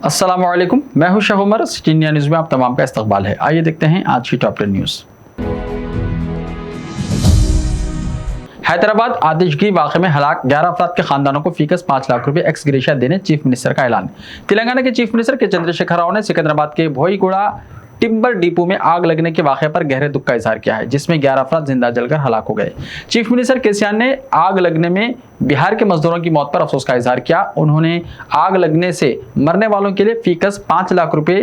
अस्सलाम वालेकुम, मैं हूं Shah Umar. City India News में आप तमाम का इस्तकबाल है। आइए देखते हैं आज की टॉप 10 न्यूज़। हैदराबाद आतिशगी वाक़े में हलाक 11 अफराद के खानदानों को फीकस 5 लाख रुपए एक्स ग्रेशिया देने चीफ मिनिस्टर का ऐलान। तेलंगाना के चीफ मिनिस्टर के चंद्रशेखर राव ने सिकंदराबाद के भोईगुड़ा टिम्बर डिपो में आग लगने के वाक़े पर गहरे दुख का इजहार किया है, जिसमें 11 अफराद जिंदा जलकर हलाक हो गए। चीफ मिनिस्टर केसीआर ने आग लगने में बिहार के मजदूरों की मौत पर अफसोस का इजहार किया। उन्होंने आग लगने से मरने वालों के लिए फीकस 5 लाख रुपए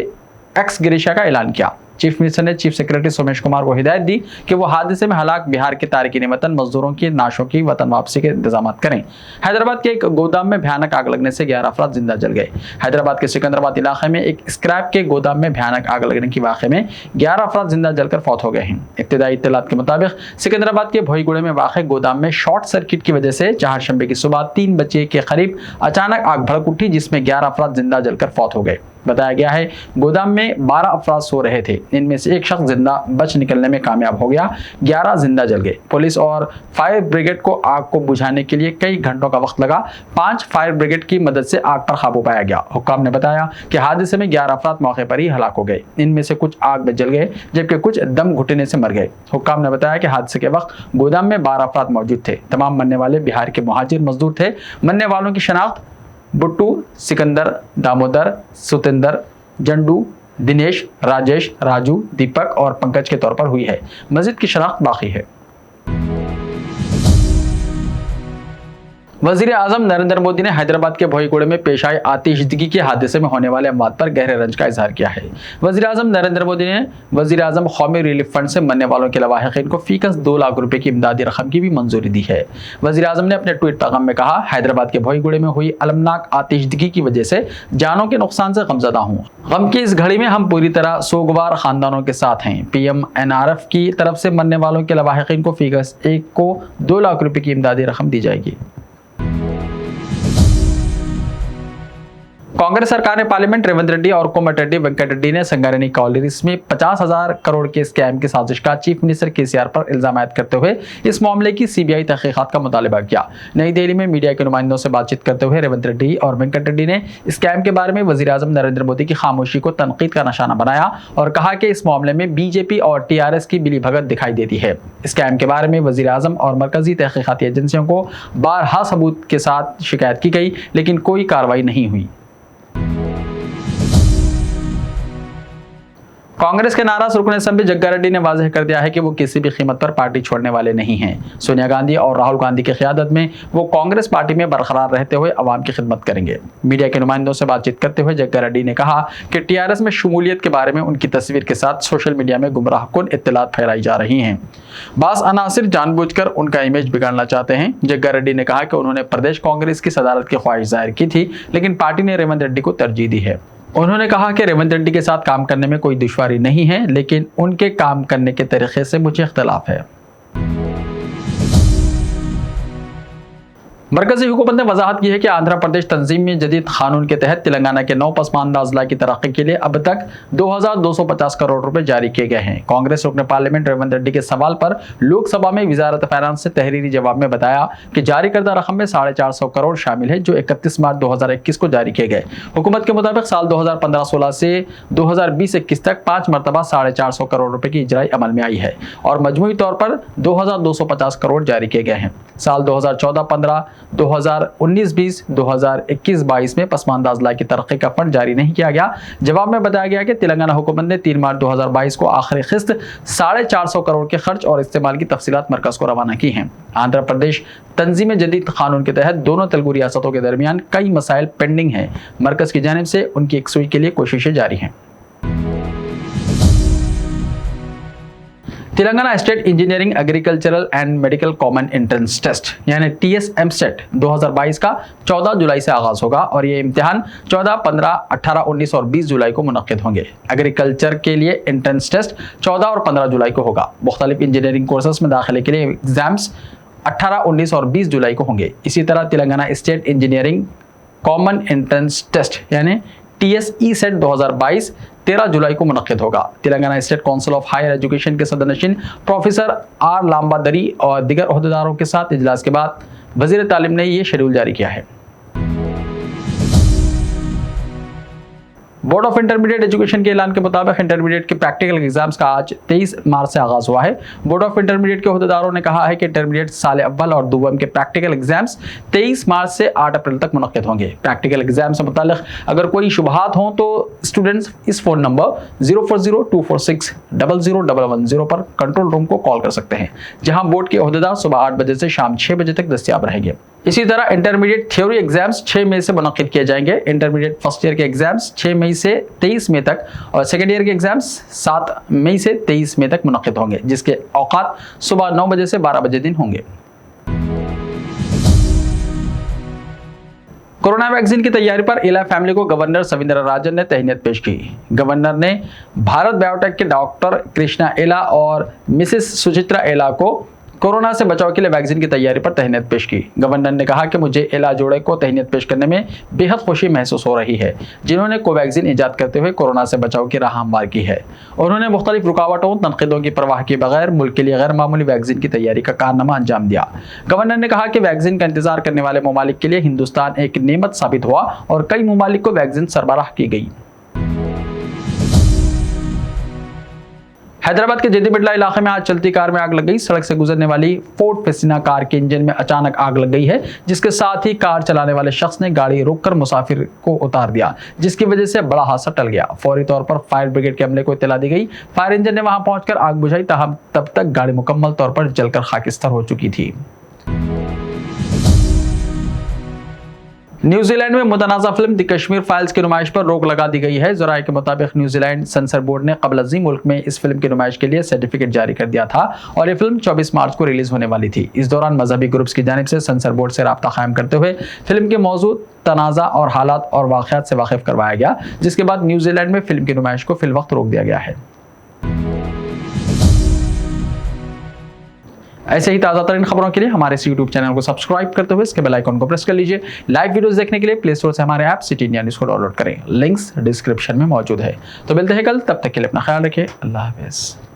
एक्स ग्रेशिया का ऐलान किया। चीफ मिनिस्टर ने चीफ सेक्रेटरी सोमेश कुमार को हिदायत दी कि वो हादसे में हलाक बिहार के तारकीन वतन मजदूरों की नाशों की वतन वापसी के इंतजाम करें। हैदराबाद के एक गोदाम में भयानक आग लगने से 11 अफराद जिंदा जल गए। हैदराबाद के सिकंदराबाद इलाके में एक स्क्रैप के गोदाम में भयानक आग लगने के वाक़े में 11 अफराद जिंदा जलकर फौत हो गए हैं। इब्तिदाई इत्तलात के मुताबिक सिकंदराबाद के भोईगुड़े में वाक़ गोदाम में शॉर्ट सर्किट की वजह से चारशंबे की सुबह 3 बजे के करीब अचानक आग भड़क उठी, जिसमें 11 अफराद जिंदा जलकर फौत हो गए। बताया गया है गोदाम में 12 अफराद सो रहे थे। इनमें से एक शख्स जिंदा बच निकलने में कामयाब हो गया, 11 जिंदा जल गए। पुलिस और फायर ब्रिगेड को आग को बुझाने के लिए कई घंटों का वक्त लगा। 5 फायर ब्रिगेड की मदद से आग पर काबू पाया गया। हुक्काम ने बताया कि हादसे में 11 अफराद मौके पर ही हलाक हो गए। इनमें से कुछ आग में जल गए जबकि कुछ दम घुटने से मर गए। हुक्काम ने बताया कि हादसे के वक्त गोदाम में 12 अफराद मौजूद थे। तमाम मरने वाले बिहार के मुहाजिर मजदूर थे। मरने वालों की शनाख्त बुट्टू, सिकंदर, दामोदर, सुतेंदर, जंडू, दिनेश, राजेश, राजू, दीपक और पंकज के तौर पर हुई है। मजीद की शनाख्त बाकी है। वजीर आजम नरेंद्र मोदी ने हैदराबाद के भोईगुड़े में पेश आए आतिशगी के हादसे में होने वाले अमवात पर गहरे रंज का इजहार किया है। वजीर आजम नरेंद्र मोदी ने वजीर आजम कौमी रिलीफ फंड से मरने वालों के लवाहिकीन को फीकस 2 लाख रुपए की इमदादी रकम की भी मंजूरी दी है। वजीर आजम ने अपने ट्वीट पैगाम में कहा, हैदराबाद के भोईगुड़े में हुई अलमनाक आतिशगी की वजह से जानों के नुकसान से गमजदा हूँ। गम की इस घड़ी में हम पूरी तरह सोगवार खानदानों के साथ हैं। PMNRF की तरफ से मरने वालों के लवाहिकीन को फीकस 1 को 2 लाख रुपए की इमदादी रकम दी जाएगी। कांग्रेस सरकार ने पार्लियामेंट रेवंत रेड्डी और कोमटिरेड्डी वेंकट रेड्डी ने संगारेड्डी कॉलोनीज में 50,000 करोड़ के स्कैम की साजिश का चीफ मिनिस्टर केसीआर पर इल्जाम आयद करते हुए इस मामले की CBI तहकीकात का मुतालबा किया। नई दिल्ली में मीडिया के नुमाइंदों से बातचीत करते हुए रेवंत रेड्डी और वेंकट रेड्डी ने स्कैम के बारे में वजीर आजम नरेंद्र मोदी की खामोशी को तनकीद का निशाना बनाया और कहा कि इस मामले में BJP और TRS की मिलीभगत दिखाई देती है। स्कैम के बारे में वजीर आजम और मरकजी तहकीकाती एजेंसियों को बारहा सबूत के साथ शिकायत की गई, लेकिन कोई कार्रवाई नहीं हुई। कांग्रेस के नाराज रुकन असेंबली जग्गा रेड्डी ने वाज़ेह कर दिया है कि वो किसी भी कीमत पर पार्टी छोड़ने वाले नहीं हैं। सोनिया गांधी और राहुल गांधी की क़यादत में वो कांग्रेस पार्टी में बरकरार रहते हुए अवाम की खिदमत करेंगे। मीडिया के नुमाइंदों से बातचीत करते हुए जग्गा रेड्डी ने कहा कि TRS में शमूलियत के बारे में उनकी तस्वीर के साथ सोशल मीडिया में गुमराहकुन इत्तलात फैलाई जा रही हैं। बास अनासिर जानबूझकर उनका इमेज बिगाड़ना चाहते हैं। जग्गा रेड्डी ने कहा कि उन्होंने प्रदेश कांग्रेस की सदारत की ख्वाहिश जाहिर की थी, लेकिन पार्टी ने रेवंत रेड्डी को तरजीह दी है। उन्होंने कहा कि रेवंत रेड्डी के साथ काम करने में कोई दुश्वारी नहीं है, लेकिन उनके काम करने के तरीके से मुझे इख्तिलाफ है। मरकजी हुकूमत ने वजाहत की है कि आंध्र प्रदेश तंजीम में जदीद कानून के तहत तेलंगाना के 9 पसमानदा अजला की तरक्की के लिए अब तक 2,250 करोड़ रुपए जारी किए गए हैं। कांग्रेस रुकन पार्लियामेंट रेवंत रेड्डी के सवाल पर लोकसभा में वजारत फाइनेंस से तहरीरी जवाब में बताया कि जारी करदा रकम में 450 करोड़ शामिल है, जो 31 मार्च 2021 को जारी किए गए। हुकूमत के मुताबिक साल 2015-16 से 2020-21 तक 5 मरतबा 450 करोड़ रुपए की इजराई अमल में आई है और मजमूई तौर पर 2,250 करोड़ जारी किए गए हैं। साल 2014-15, 2019-20, 2021-22 में पसमानदा अजला की तरक्की का फंड जारी नहीं किया गया। जवाब में बताया गया कि तेलंगाना हुकूमत ने 3 मार्च 2022 को आखिरी किस्त 450 करोड़ के खर्च और इस्तेमाल की तफसीलात मरकज को रवाना की हैं। आंध्र प्रदेश तंजीम जदीद कानून के तहत दोनों तेलुगु रियासतों के दरमियान कई मसाइल पेंडिंग हैं। मरकज की जानिब से उनकी यकसुई के लिए कोशिशें जारी हैं। Telangana state engineering agricultural and medical common entrance test यानी TSMCET 2022 का 14 जुलाई से आगाज होगा और ये इम्तिहान 14, 15, 18, 19 और 20 जुलाई को मुनक्किद होंगे। एग्रीकल्चर के लिए एंट्रेंस टेस्ट 14 और 15 जुलाई को होगा। मुख्तलिफ इंजीनियरिंग कोर्सेस में दाखिले के लिए एग्जाम्स 18, 19 और 20 जुलाई को होंगे। इसी तरह Telangana state engineering common entrance test यानी TSECET 2022 13 जुलाई को मुनक्किद होगा। Telangana state council of higher education के सदरनशीन प्रोफेसर R लांबादरी और दीगर ओहदेदारों के साथ इजलास के बाद वजीर तालीम ने यह शेड्यूल जारी किया है। बोर्ड ऑफ इंटरमीडिएट एजुकेशन के ऐलान के मुताबिक इंटरमीडिएट के प्रैक्टिकल एग्जाम्स का आज 23 मार्च से आगाज हुआ है। बोर्ड ऑफ इंटरमीडिएट के अहदेदारों ने कहा है कि इंटरमीडिएट साल अव्वल और दुवम के प्रैक्टिकल एग्जाम्स 23 मार्च से 8 अप्रैल तक मुनक्किद होंगे। प्रैक्टिकल एग्जाम से मुताल्लिक अगर कोई शुबहात हों तो स्टूडेंट्स इस फोन नंबर 04024600110 पर कंट्रोल रूम को कॉल कर सकते हैं, जहां बोर्ड के अहदेदार सुबह 8 बजे से शाम 6 बजे तक दस्तयाब रहेंगे। इसी तरह इंटरमीडिएट थ्योरी एग्जाम्स 6 मई से मुनक्किद किए जाएंगे। इंटरमीडिएट फर्स्ट ईयर के एग्जाम्स 6 मई से 23 मई तक और सेकेंड ईयर के एग्जाम्स 7 मई से 23 मई तक मुनक्किद होंगे, जिसके औकात सुबह 9 बजे से 12 बजे दिन होंगे। कोरोना वैक्सीन की तैयारी पर एला फैमिली को गवर्नर सविंद्रा राजन ने तहनीत पेश की। गवर्नर ने भारत बायोटेक के डॉक्टर कृष्णा एला और मिसेस सुचित्रा एला को कोरोना से बचाव के लिए वैक्सीन की तैयारी पर तहनीत पेश की। गवर्नर ने कहा कि मुझे एला जोड़े को तहनीत पेश करने में बेहद खुशी महसूस हो रही है, जिन्होंने कोवैक्सीन ईजाद करते हुए कोरोना से बचाव की राह हमवार की है। उन्होंने मुख्तलिफ रुकावटों तनकीदों की परवाह किए बगैर मुल्क के लिए गैर मामूली वैक्सीन की तैयारी का कारनामा अंजाम दिया। गवर्नर ने कहा कि वैक्सीन का इंतजार करने वाले ममालिक के लिए हिंदुस्तान एक नेमत साबित हुआ और कई ममालिक को वैक्सीन सरबराह की गई। हैदराबाद के जेदी बिडला इलाके में आज चलती कार में आग लग गई। सड़क से गुजरने वाली फोर्ड फेसिना कार के इंजन में अचानक आग लग गई है, जिसके साथ ही कार चलाने वाले शख्स ने गाड़ी रोककर मुसाफिर को उतार दिया, जिसकी वजह से बड़ा हादसा टल गया। फौरी तौर पर फायर ब्रिगेड के अमले को इत्तला दी गई। फायर इंजन ने वहां पहुंचकर आग बुझाई, तब तक गाड़ी मुकम्मल तौर पर जलकर खाकिस्तान हो चुकी थी। न्यूजीलैंड में मुतनाज़ा फिल्म द कश्मीर फाइल्स की नुमाइश पर रोक लगा दी गई है। ज़राए के मुताबिक न्यूजीलैंड सेंसर बोर्ड ने क़ब्ल मुल्क में इस फिल्म की नुमाइश के लिए सर्टिफिकेट जारी कर दिया था और ये फिल्म 24 मार्च को रिलीज होने वाली थी। इस दौरान मजहबी ग्रुप्स की जानिब से सेंसर बोर्ड से राब्ता कायम करते हुए फिल्म के मौजू, तनाज़ा और हालात और वाक़यात से वाकिफ करवाया गया, जिसके बाद न्यूजीलैंड में फिल्म की नुमाइश को फिलवक्त रोक दिया गया है। ऐसे ही ताज़ा तरीन खबरों के लिए हमारे इस YouTube चैनल को सब्सक्राइब करते हुए इसके बेल आइकन को प्रेस कर लीजिए। लाइव वीडियोस देखने के लिए प्ले स्टोर से हमारे ऐप सिटी इंडिया न्यूज़ को डाउनलोड करें, लिंक्स डिस्क्रिप्शन में मौजूद है। तो मिलते हैं कल, तब तक के लिए अपना ख्याल रखिए। अल्लाह हाफ़िज़।